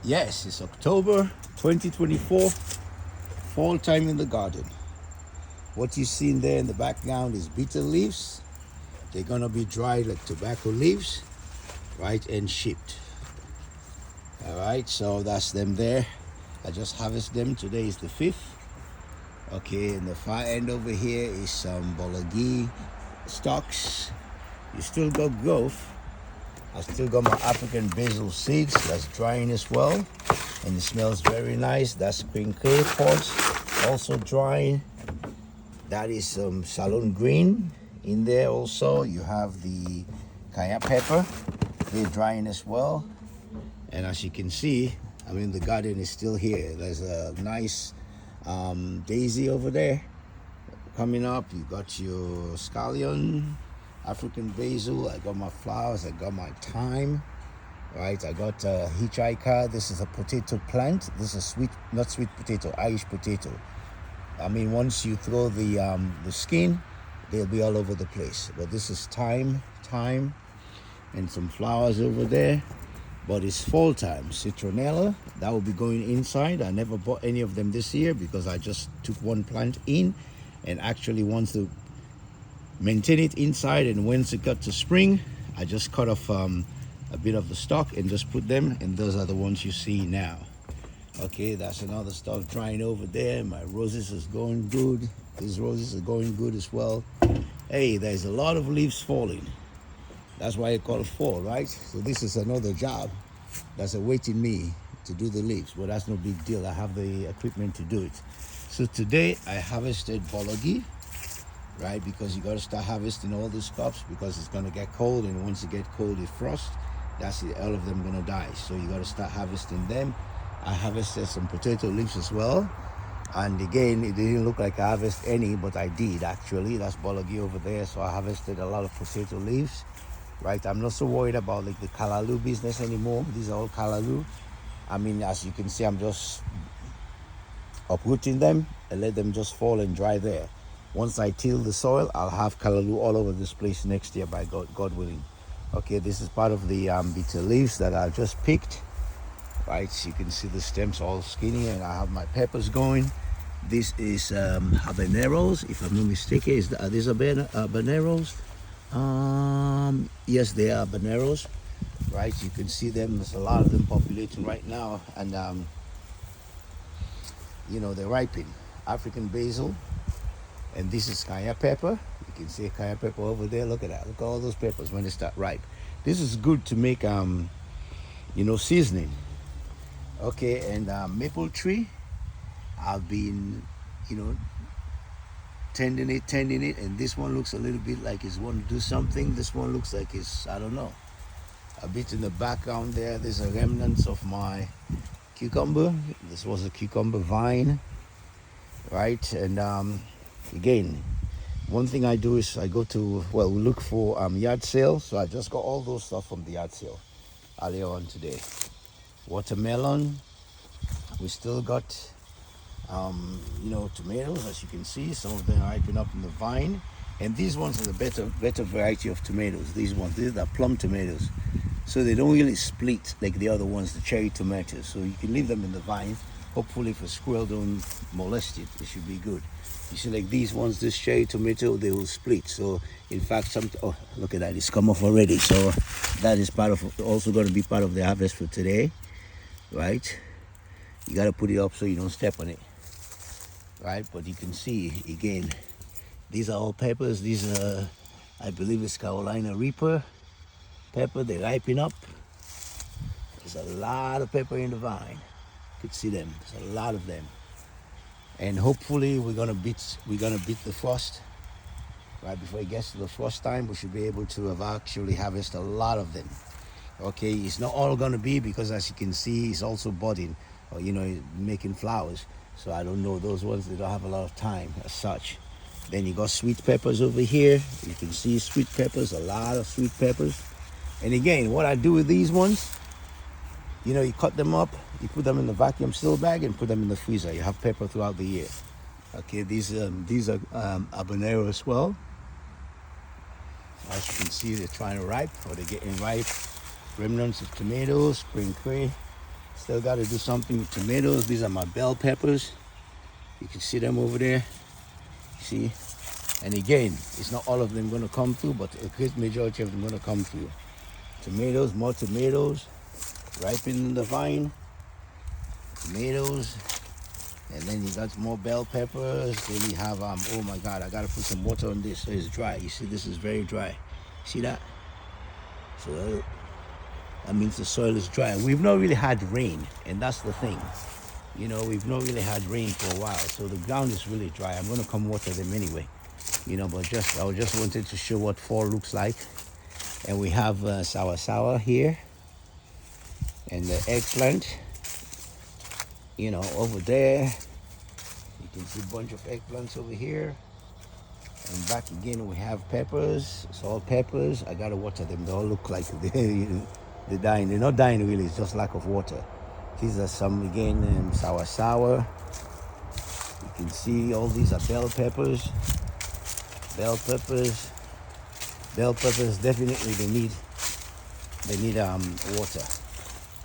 Yes, it's October 2024, fall time in the garden. What you see in there in the background is bitter leaves. They're gonna be dried like tobacco leaves, right, and shipped. All right, so that's them there. I just harvest them. Today is the 5th. Okay, in the far end over here is some bolagi stalks. You still got growth. I still got my African basil seeds. That's drying as well, and it smells very nice. That's spring clay pods, also drying. That is some Salon green in there. Also, you have the kaya pepper. They're drying as well. And as you can see, I mean, the garden is still here. There's a nice daisy over there coming up. You got your scallion, African basil. I got my flowers. I got my thyme. Right, I got hitchhiker. This is a potato plant. This is sweet, not sweet potato, Irish potato. I mean, once you throw the skin, they'll be all over the place. But this is thyme, and some flowers over there. But it's fall time. Citronella, that will be going inside. I never bought any of them this year because I just took one plant in and actually want to maintain it inside. And once it got to spring, I just cut off a bit of the stalk and just put them, and those are the ones you see now. Okay, that's another stuff drying over there. My roses is going good. These roses are going good as well. Hey, there's a lot of leaves falling. That's why I call it fall, right? So this is another job that's awaiting me to do the leaves, but that's no big deal. I have the equipment to do it. So today I harvested bolagi, right? Because you got to start harvesting all these crops because it's going to get cold, and once it gets cold, it frost. That's it, all of them going to die. So you got to start harvesting them. I harvested some potato leaves as well. And again, it didn't look like I harvested any, but I did actually. That's bolagi over there. So I harvested a lot of potato leaves, right? I'm not so worried about like the callaloo business anymore. These are all callaloo. I mean, as you can see, I'm just uprooting them and let them just fall and dry there. Once I till the soil, I'll have callaloo all over this place next year by God willing. Okay, this is part of the bitter leaves that I just picked. Right, so you can see the stems all skinny, and I have my peppers going. This is habaneros, if I'm not mistaken. Are these habaneros? Yes, they are habaneros. Right, you can see them. There's a lot of them populating right now, and you know, they're ripening. African basil, and this is kaya pepper. You can see kaya pepper over there. Look at that. Look at all those peppers when they start ripe. This is good to make you know, seasoning. Okay, and maple tree, I've been, you know, tending it, and this one looks a little bit like it's wanting to do something. This one looks like it's, I don't know, a bit in the background there. There's a remnants of my cucumber. This was a cucumber vine, right? And again, one thing I do is I go to, well, we look for yard sale. So I just got all those stuff from the yard sale earlier on today. Watermelon, we still got you know, tomatoes. As you can see, some of them are ripening up in the vine, and these ones are the better variety of tomatoes. These are plum tomatoes, so they don't really split like the other ones, the cherry tomatoes. So you can leave them in the vine. Hopefully if a squirrel don't molest it, it should be good. You see, like these ones, this cherry tomato, they will split. So in fact, oh, look at that, it's come off already. So that is also going to be part of the harvest for today. Right, you got to put it up so you don't step on it, right? But you can see again, these are all peppers. These are, I believe it's Carolina Reaper pepper. They're ripening up. There's a lot of pepper in the vine. You could see them. There's a lot of them, and hopefully we're gonna beat the frost. Right before it gets to the frost time, we should be able to have actually harvest a lot of them. Okay, it's not all gonna be, because as you can see, it's also budding, or you know, making flowers. So I don't know, those ones, they don't have a lot of time as such. Then you got sweet peppers over here. You can see sweet peppers, a lot of sweet peppers. And again, what I do with these ones, you know, you cut them up, you put them in the vacuum seal bag and put them in the freezer. You have pepper throughout the year. Okay, these are habanero as well. As you can see, they're trying to ripe, or they're getting ripe. Remnants of tomatoes, spring cray, Still got to do something with tomatoes. These are my bell peppers. You can see them over there. See? And again, it's not all of them going to come through, but a great majority of them going to come through. Tomatoes, more tomatoes, ripening the vine. Tomatoes. And then you got more bell peppers. Then you have, oh my God, I got to put some water on this so it's dry. You see, this is very dry. See that? So that means the soil is dry. We've not really had rain, and that's the thing. You know, we've not really had rain for a while, so the ground is really dry. I'm going to come water them anyway. You know, but I just wanted to show what fall looks like. And we have sour here, and the eggplant. You know, over there, you can see a bunch of eggplants over here. And back again, we have peppers. It's all peppers. I gotta water them. They all look like they're dying. They're not dying really, it's just lack of water. These are some, again, sour. You can see all these are bell peppers. Bell peppers, definitely they need water.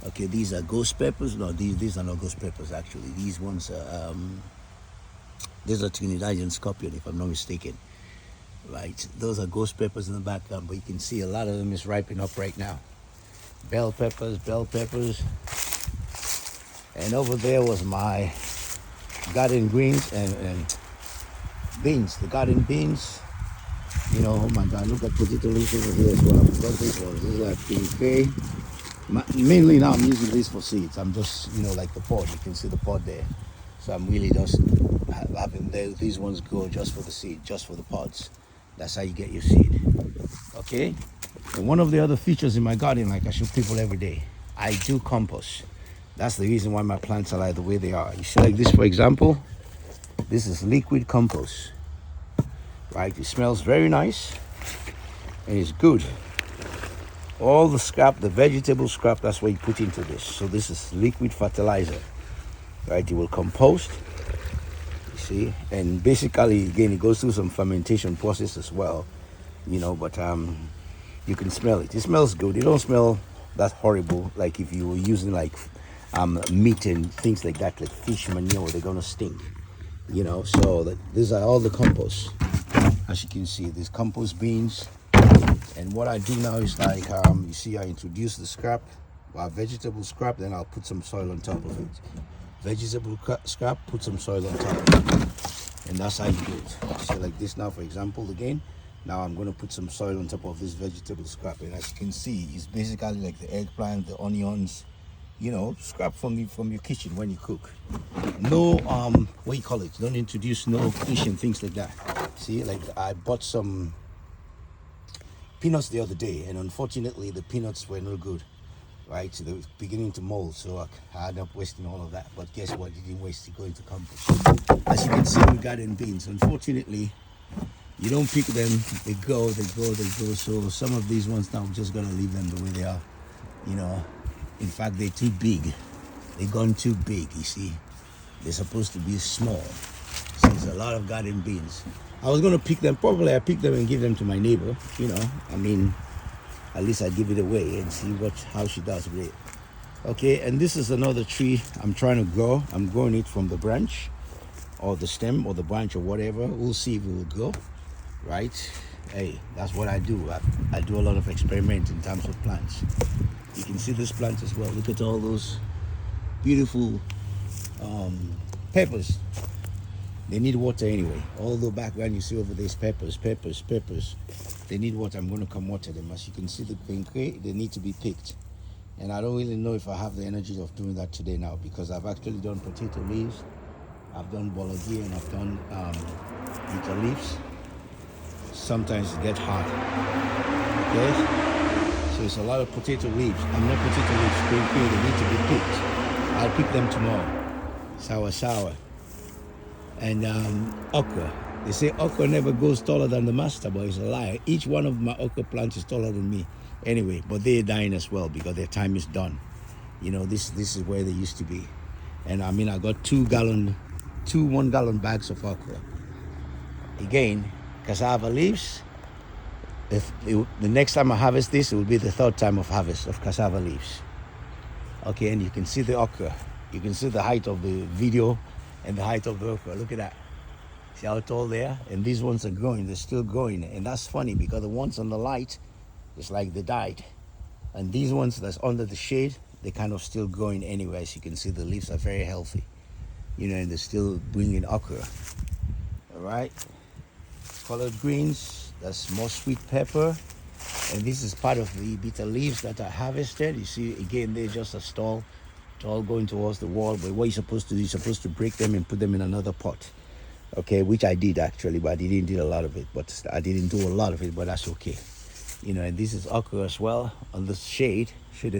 Okay, these are ghost peppers. No, these are not ghost peppers actually. These ones are these are Trinidadian scorpion, if I'm not mistaken. Right, those are ghost peppers in the background, but you can see a lot of them is ripening up right now. Bell peppers. And over there was my garden greens and beans, the garden beans. You know, oh my God, look at potato leaves over here as well. I forgot this one. This is like pink. Mainly now I'm using this for seeds. I'm just, you know, like the pod. You can see the pod there. So I'm really just having these ones grow just for the seed, just for the pods. That's how you get your seed. Okay? And one of the other features in my garden, like I show people every day, I do compost. That's the reason why my plants are like the way they are. You see, like this, for example, this is liquid compost. Right? It smells very nice and it's good. All the scrap, the vegetable scrap, that's what you put into this. So this is liquid fertilizer, right? It will compost, you see, and basically, again, it goes through some fermentation process as well, you know, but you can smell it. It smells good. It don't smell that horrible like if you were using like meat and things like that, like fish manure. They're gonna stink, you know. So these are all the compost. As you can see, these compost beans. And what I do now is like, you see, I introduce the scrap, vegetable scrap, then I'll put some soil on top of it. Vegetable scrap, put some soil on top of it. And that's how you do it. So like this now, for example, again, now I'm going to put some soil on top of this vegetable scrap. And as you can see, it's basically like the eggplant, the onions, you know, scrap from your kitchen when you cook. No, what you call it? Don't introduce no fish and things like that. See, like I bought some peanuts the other day, and unfortunately the peanuts were no good, right? So they were beginning to mold, so I ended up wasting all of that. But guess what? It didn't waste it, going to compost. As you can see, we garden beans. Unfortunately, you don't pick them, they go. So some of these ones now, I'm just gonna leave them the way they are, you know. In fact, they're too big. They've gone too big, you see. They're supposed to be small. So there's a lot of garden beans. I was going to pick them. Probably I pick them and give them to my neighbor, you know. I mean, at least I give it away and see how she does with it. Okay, and this is another tree I'm trying to grow. I'm growing it from the branch or the stem or the branch or whatever. We'll see if it will grow, right? Hey, that's what I do. I do a lot of experiment in terms of plants. You can see this plant as well. Look at all those beautiful peppers. They need water anyway. All the background you see over these peppers. They need water. I'm going to come water them. As you can see, the quinque, they need to be picked. And I don't really know if I have the energy of doing that today now, because I've actually done potato leaves. I've done bologna and I've done bitter leaves. Sometimes it gets hard. Okay? So it's a lot of potato leaves. I'm not potato leaves. Quinque, they need to be picked. I'll pick them tomorrow. Sour. And okra. They say okra never goes taller than the master, but it's a lie. Each one of my okra plants is taller than me. Anyway, but they're dying as well because their time is done. You know, this is where they used to be. And I mean, I got 2 1-gallon bags of okra. Again, cassava leaves. The next time I harvest this, it will be the 3rd time of harvest of cassava leaves. Okay, and you can see the okra. You can see the height of the video and the height of the okra. Look at that. See how tall they are? And these ones are growing. They're still growing. And that's funny because the ones on the light, it's like they died. And these ones that's under the shade, they're kind of still growing anyway. As you can see, the leaves are very healthy. You know, and they're still bringing okra. All right. Collard greens, that's more sweet pepper. And this is part of the bitter leaves that are harvested. You see, again, they're just a stall. It's all going towards the wall. But what you're supposed to do, you're supposed to break them and put them in another pot. Okay, which I did actually, but I didn't do a lot of it. But I didn't do a lot of it, but that's okay. You know, and this is okra as well on the shaded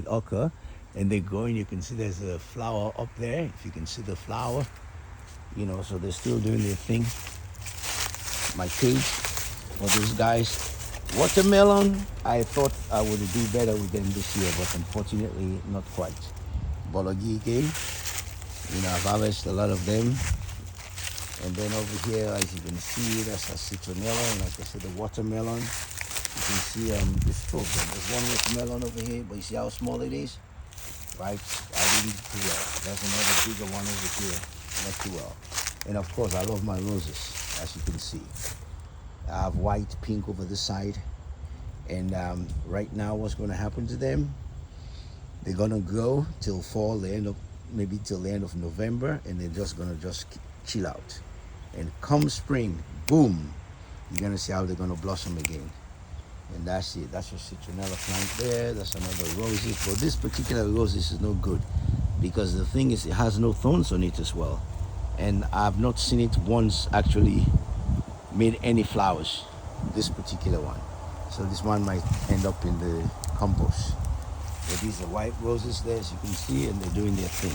okra. And they're growing. You can see there's a flower up there. If you can see the flower, you know, so they're still doing their thing. My cage for those guys. Watermelon, I thought I would do better with them this year, but unfortunately not quite. Bologi again, you know, I've harvested a lot of them. And then over here, as you can see, that's a citronella, and like I said, the watermelon. You can see this program. There's one watermelon over here, but you see how small it is? Right? I didn't do well. There's another bigger one over here, not too well. And of course, I love my roses, as you can see. I have white, pink over the side. And right now, what's going to happen to them? They're going to grow till fall, maybe till the end of November, and they're just going to chill out. And come spring, boom, you're going to see how they're going to blossom again. And that's it. That's your citronella plant there. That's another roses. But this particular roses is no good because the thing is, it has no thorns on it as well. And I've not seen it once actually made any flowers, this particular one. So this one might end up in the compost. But these are white roses there, as you can see, and they're doing their thing.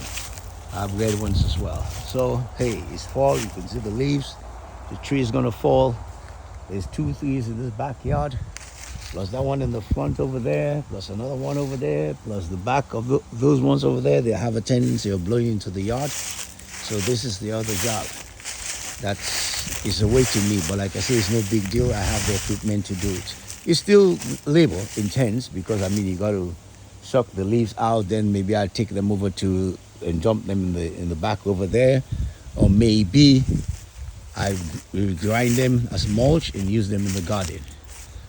I have red ones as well. So hey, it's fall. You can see the leaves. The tree is gonna fall. There's 2 trees in this backyard, plus that one in the front over there, plus another one over there, plus the back of those ones over there. They have a tendency of blowing into the yard. So this is the other job. It's awaiting me, but like I say, it's no big deal. I have the equipment to do it. It's still labor intense because I mean you got to suck the leaves out. Then maybe I'll take them over and dump them in the back over there, or maybe I will grind them as mulch and use them in the garden.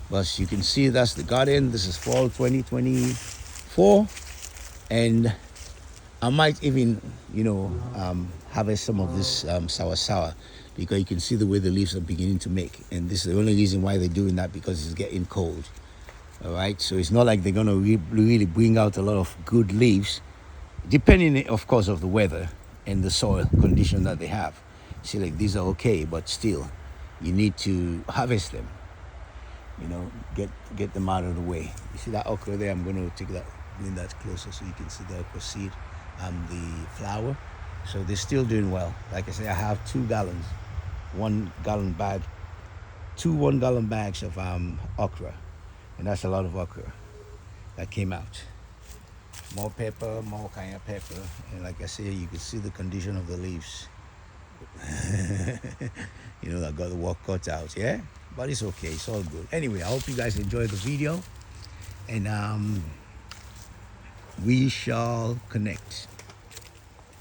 But as you can see, that's the garden. This is fall 2024, and I might even, you know, harvest some of this sour because you can see the way the leaves are beginning to make. And this is the only reason why they're doing that, because it's getting cold. All right, so it's not like they're going to really bring out a lot of good leaves, depending, of course, of the weather and the soil condition that they have. See, like these are okay, but still, you need to harvest them. You know, get them out of the way. You see that okra there? I'm going to bring that closer so you can see the okra seed and the flower. So they're still doing well. Like I say, I have 2 gallons, 1 gallon bag, 2 1-gallon bags of okra, and that's a lot of okra that came out. More pepper, more kind of pepper, and like I say, you can see the condition of the leaves. You know, I got the work cut out, yeah, but it's okay, it's all good. Anyway, I hope you guys enjoyed the video, and we shall connect.